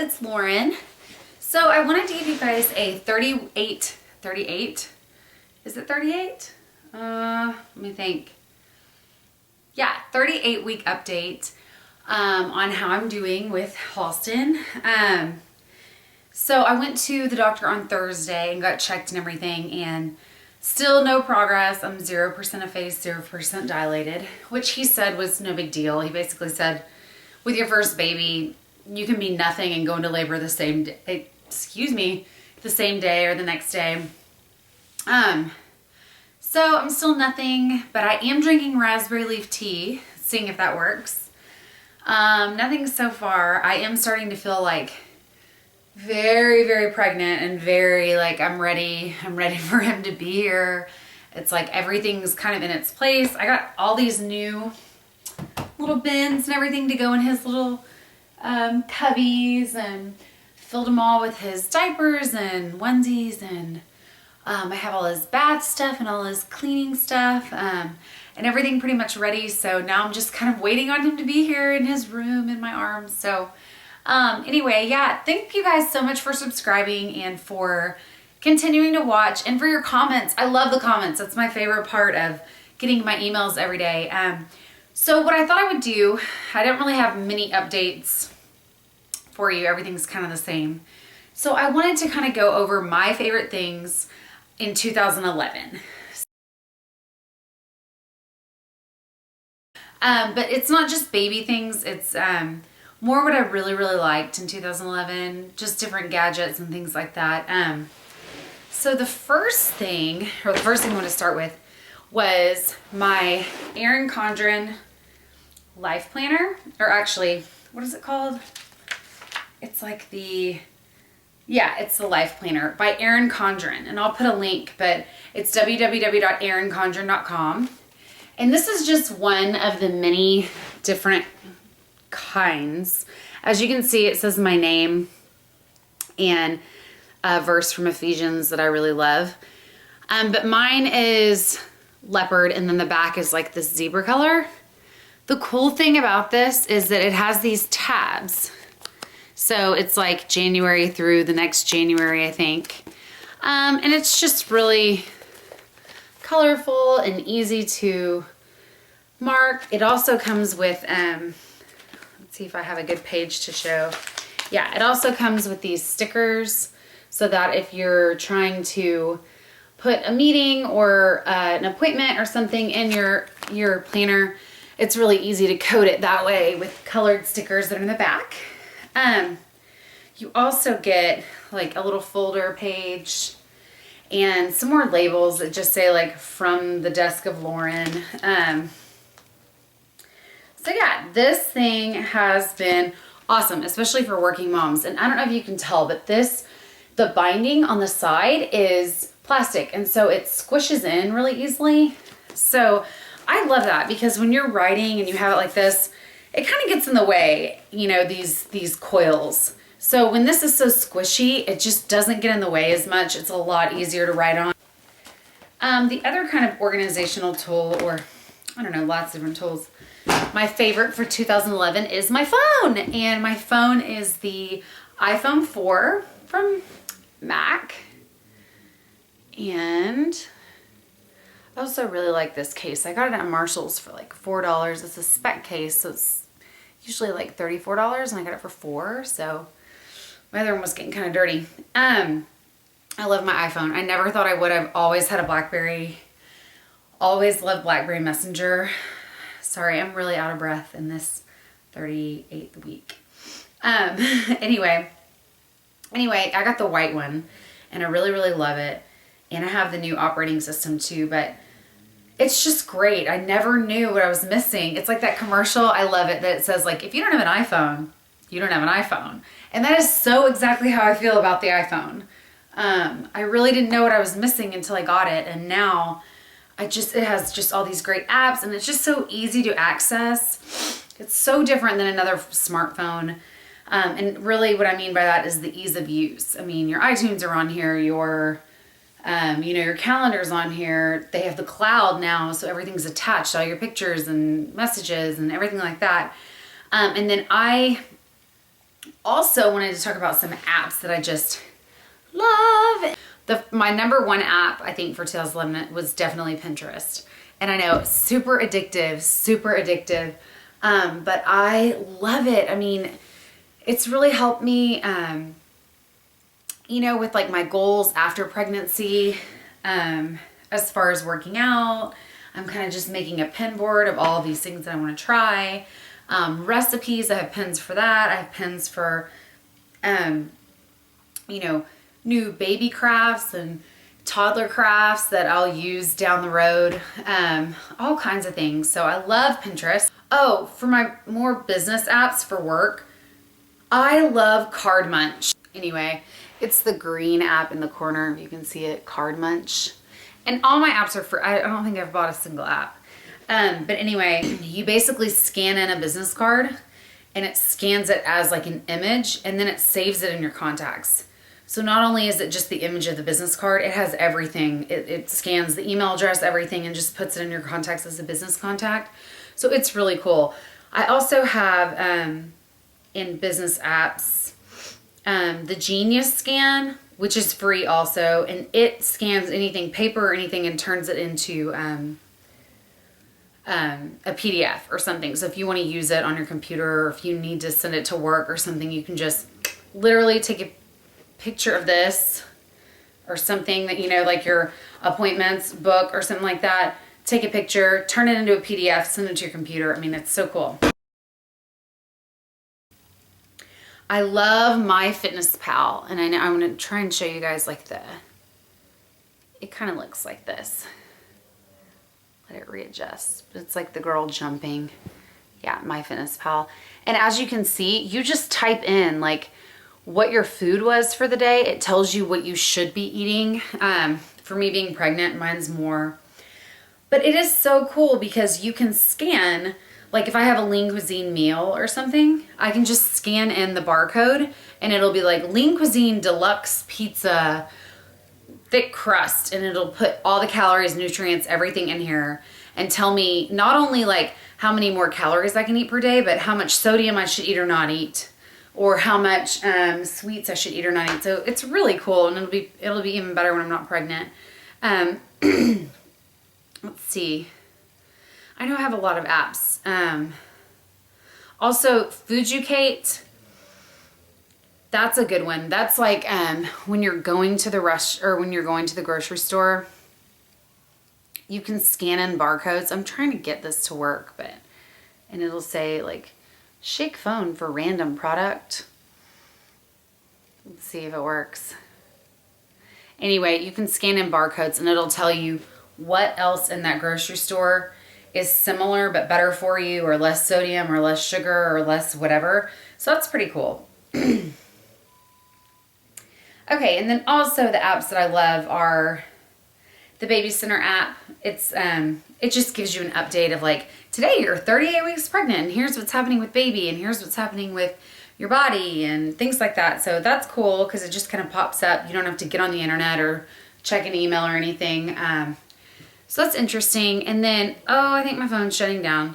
it's Lauren. So I wanted to give you guys a 38, is it 38? Let me think. Yeah, 38 week update on how I'm doing with Halston. So I went to the doctor on Thursday and got checked and everything, and still no progress. I'm 0% effaced, 0% dilated, which he said was no big deal. He basically said, with your first baby, you can be nothing and go into labor the same day, the same day or the next day. So I'm still nothing, but I am drinking raspberry leaf tea, seeing if that works. Nothing so far. I am starting to feel like very, very pregnant and very like I'm ready for him to be here. It's like everything's kind of in its place. I got all these new little bins and everything to go in his little cubbies, and filled them all with his diapers and onesies, and I have all his bath stuff and all his cleaning stuff, and everything pretty much ready. So now I'm just kind of waiting on him to be here in his room in my arms. So anyway, yeah, thank you guys so much for subscribing and for continuing to watch and for your comments. I love the comments. That's my favorite part of getting my emails every day. So what I thought I would do, I don't really have many updates for you. Everything's kind of the same. So I wanted to kind of go over my favorite things in 2011. But it's not just baby things. It's more what I really, really liked in 2011, just different gadgets and things like that. So the first thing I want to start with was my Erin Condren life planner, or actually, what is it called? It's like it's the life planner by Erin Condren, and I'll put a link, but it's www.erinCondren.com. And this is just one of the many different kinds. As you can see, it says my name and a verse from Ephesians that I really love. But mine is leopard, and then the back is like this zebra color. The cool thing about this is that it has these tabs. So it's like January through the next January, I think. And it's just really colorful and easy to mark. It also comes with, let's see if I have a good page to show. Yeah, it also comes with these stickers so that if you're trying to put a meeting or an appointment or something in your planner, it's really easy to code it that way with colored stickers that are in the back. You also get like a little folder page and some more labels that just say like from the desk of Lauren. So yeah, this thing has been awesome, especially for working moms. And I don't know if you can tell, but the binding on the side is plastic, and so it squishes in really easily. So I love that, because when you're writing and you have it like this, it kind of gets in the way, you know, these coils. So when this is so squishy, it just doesn't get in the way as much. It's a lot easier to write on. The other kind of organizational tool, or I don't know, lots of different tools. My favorite for 2011 is my phone, and my phone is the iPhone 4 from Mac. And I also really like this case. I got it at Marshall's for like $4. It's a spec case, so it's usually like $34, and I got it for $4. So my other one was getting kind of dirty. I love my iPhone. I never thought I would. I've always had a BlackBerry. Always loved BlackBerry Messenger. Sorry, I'm really out of breath in this 38th week. Anyway, I got the white one, and I really, really love it. And I have the new operating system too, but it's just great. I never knew what I was missing. It's like that commercial. I love it that it says like, if you don't have an iPhone, you don't have an iPhone. And that is so exactly how I feel about the iPhone. I really didn't know what I was missing until I got it. And now it has just all these great apps, and it's just so easy to access. It's so different than another smartphone. And really what I mean by that is the ease of use. I mean, your iTunes are on here, your calendar's on here. They have the cloud now, so everything's attached, all your pictures and messages and everything like that. And then I Also wanted to talk about some apps that I just love. My number one app, I think, for 2011 was definitely Pinterest. And I know, super addictive, but I love it. I mean, it's really helped me, you know, with like my goals after pregnancy, as far as working out. I'm kind of just making a pin board of all of these things that I want to try. Recipes, I have pins for that. I have pins for, you know, new baby crafts and toddler crafts that I'll use down the road. All kinds of things. So I love Pinterest. Oh, for my more business apps for work, I love Card Munch. Anyway, it's the green app in the corner. You can see it, Card Munch. And all my apps are free. I don't think I've bought a single app. But anyway, you basically scan in a business card and it scans it as like an image and then it saves it in your contacts. So not only is it just the image of the business card, it has everything. It scans the email address, everything, and just puts it in your contacts as a business contact. So it's really cool. I also have, in business apps, the Genius Scan, which is free also, and it scans anything paper or anything and turns it into a PDF or something. So if you want to use it on your computer or if you need to send it to work or something, you can just literally take a picture of this or something that, you know, like your appointments book or something like that. Take a picture, turn it into a PDF, send it to your computer. I mean, it's so cool. I love MyFitnessPal, and I know I'm going to try and show you guys like it kind of looks like this. Let it readjust. It's like the girl jumping. Yeah, MyFitnessPal. And as you can see, you just type in like what your food was for the day. It tells you what you should be eating. For me being pregnant, mine's more. But it is so cool because you can scan, like if I have a Lean Cuisine meal or something, I can just scan in the barcode and it'll be like Lean Cuisine Deluxe Pizza thick crust, and it'll put all the calories, nutrients, everything in here and tell me not only like how many more calories I can eat per day, but how much sodium I should eat or not eat, or how much sweets I should eat or not eat. So it's really cool, and it'll be even better when I'm not pregnant. Let's see. I know I have a lot of apps. Also, Fooducate. That's a good one. That's like when you're going to the when you're going to the grocery store, you can scan in barcodes. I'm trying to get this to work, and it'll say like shake phone for random product. Let's see if it works. Anyway, you can scan in barcodes and it'll tell you what else in that grocery store is similar but better for you, or less sodium or less sugar or less whatever. So that's pretty cool. Okay, and then also the apps that I love are the Baby Center app. It's it just gives you an update of like, today you're 38 weeks pregnant and here's what's happening with baby and here's what's happening with your body and things like that. So that's cool because it just kind of pops up. You don't have to get on the internet or check an email or anything. So that's interesting. And then, oh, I think my phone's shutting down.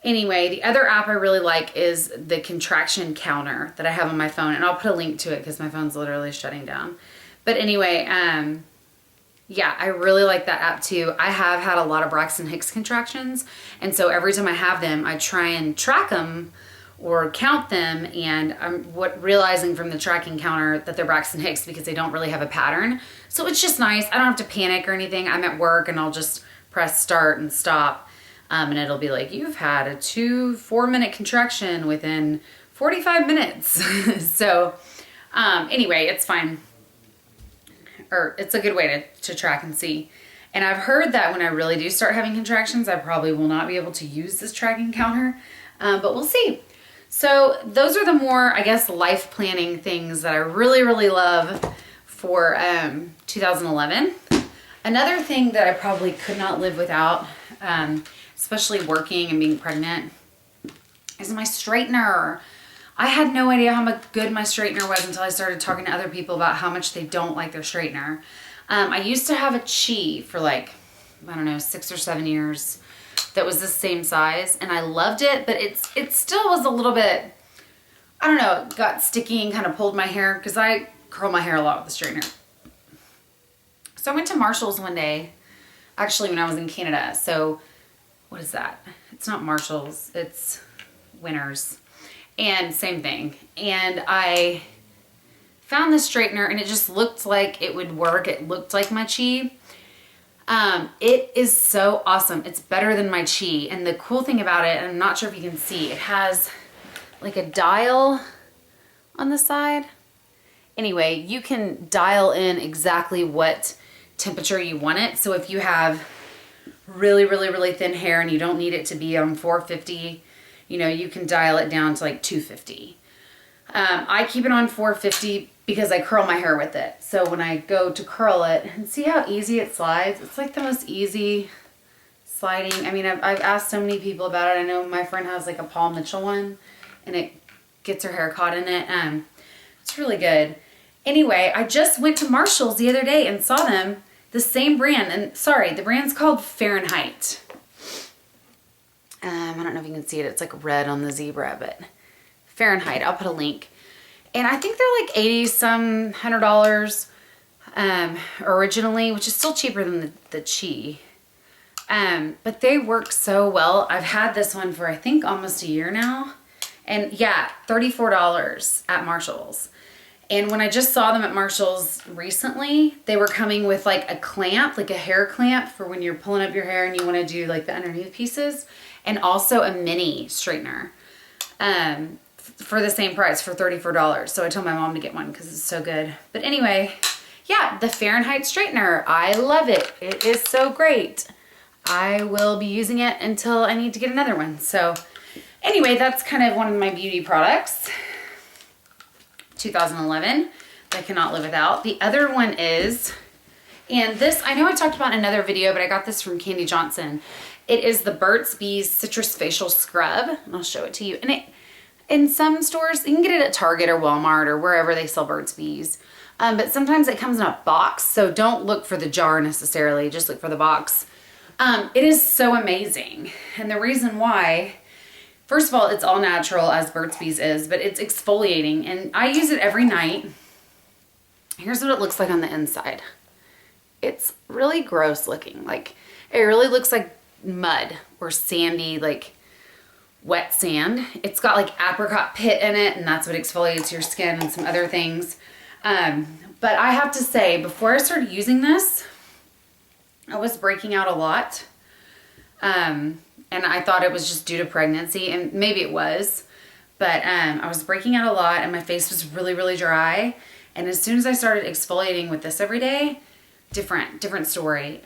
Anyway, the other app I really like is the contraction counter that I have on my phone, and I'll put a link to it because my phone's literally shutting down. But anyway, yeah, I really like that app too. I have had a lot of Braxton Hicks contractions, and so every time I have them, I try and track them or count them, and I'm realizing from the tracking counter that they're Braxton Hicks because they don't really have a pattern. So it's just nice. I don't have to panic or anything. I'm at work and I'll just press start and stop. And it'll be like, you've had a 4-minute contraction within 45 minutes. So anyway, it's fine. Or it's a good way to track and see. And I've heard that when I really do start having contractions, I probably will not be able to use this tracking counter, but we'll see. So those are the more, I guess, life planning things that I really, really love for 2011. Another thing that I probably could not live without, especially working and being pregnant, is my straightener. I had no idea how good my straightener was until I started talking to other people about how much they don't like their straightener. I used to have a Chi for like, I don't know, 6 or 7 years that was the same size, and I loved it, but it still was a little bit, I don't know, it got sticky and kind of pulled my hair because I curl my hair a lot with the straightener. So I went to Marshall's one day, actually when I was in Canada. So what is that? It's not Marshall's, it's Winners. And same thing. And I found this straightener and it just looked like it would work. It looked like my Chi. It is so awesome. It's better than my Chi. And the cool thing about it, and I'm not sure if you can see, it has like a dial on the side. Anyway, you can dial in exactly what temperature you want it. So if you have really, really, really thin hair and you don't need it to be on 450, you know, you can dial it down to like 250. I keep it on 450 because I curl my hair with it. So when I go to curl it, and see how easy it slides? It's like the most easy sliding. I mean, I've asked so many people about it. I know my friend has like a Paul Mitchell one and it gets her hair caught in it. It's really good. Anyway, I just went to Marshall's the other day and saw them, the same brand. And sorry, the brand's called Fahrenheit. I don't know if you can see it. It's like red on the zebra, but Fahrenheit. I'll put a link. And I think they're like 80 some $100 originally, which is still cheaper than the Chi. But they work so well. I've had this one for I think almost a year now. And yeah, $34 at Marshall's. And when I just saw them at Marshall's recently, they were coming with like a clamp, like a hair clamp for when you're pulling up your hair and you want to do like the underneath pieces. And also a mini straightener for the same price, for $34. So I told my mom to get one because it's so good. But anyway, yeah, the Fahrenheit straightener. I love it. It is so great. I will be using it until I need to get another one. So anyway, that's kind of one of my beauty products. 2011 that I cannot live without. The other one is, and this, I know I talked about in another video, but I got this from Candy Johnson. It is the Burt's Bees Citrus Facial Scrub, and I'll show it to you. And it, in some stores, you can get it at Target or Walmart or wherever they sell Burt's Bees. But sometimes it comes in a box, so don't look for the jar necessarily, just look for the box. It is so amazing. And the reason why, first of all, it's all natural as Burt's Bees is, but it's exfoliating and I use it every night. Here's what it looks like on the inside. It's really gross looking. Like it really looks like mud or sandy, like wet sand. It's got like apricot pit in it and that's what exfoliates your skin and some other things. But I have to say, before I started using this, I was breaking out a lot. And I thought it was just due to pregnancy, and maybe it was, but I was breaking out a lot and my face was really, really dry. And as soon as I started exfoliating with this every day, different story.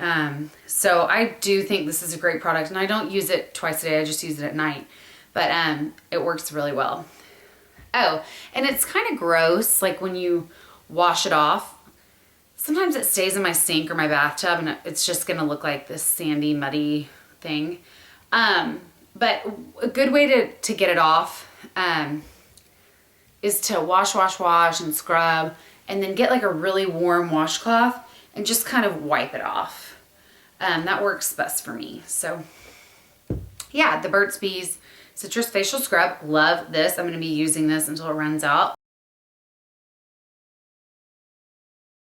So I do think this is a great product, and I don't use it twice a day. I just use it at night, but it works really well. Oh, and it's kind of gross, like when you wash it off. Sometimes it stays in my sink or my bathtub and it's just gonna look like this sandy, muddy thing. But a good way to get it off is to wash and scrub, and then get like a really warm washcloth and just kind of wipe it off. That works best for me. So yeah, the Burt's Bees Citrus Facial Scrub. Love this. I'm going to be using this until it runs out.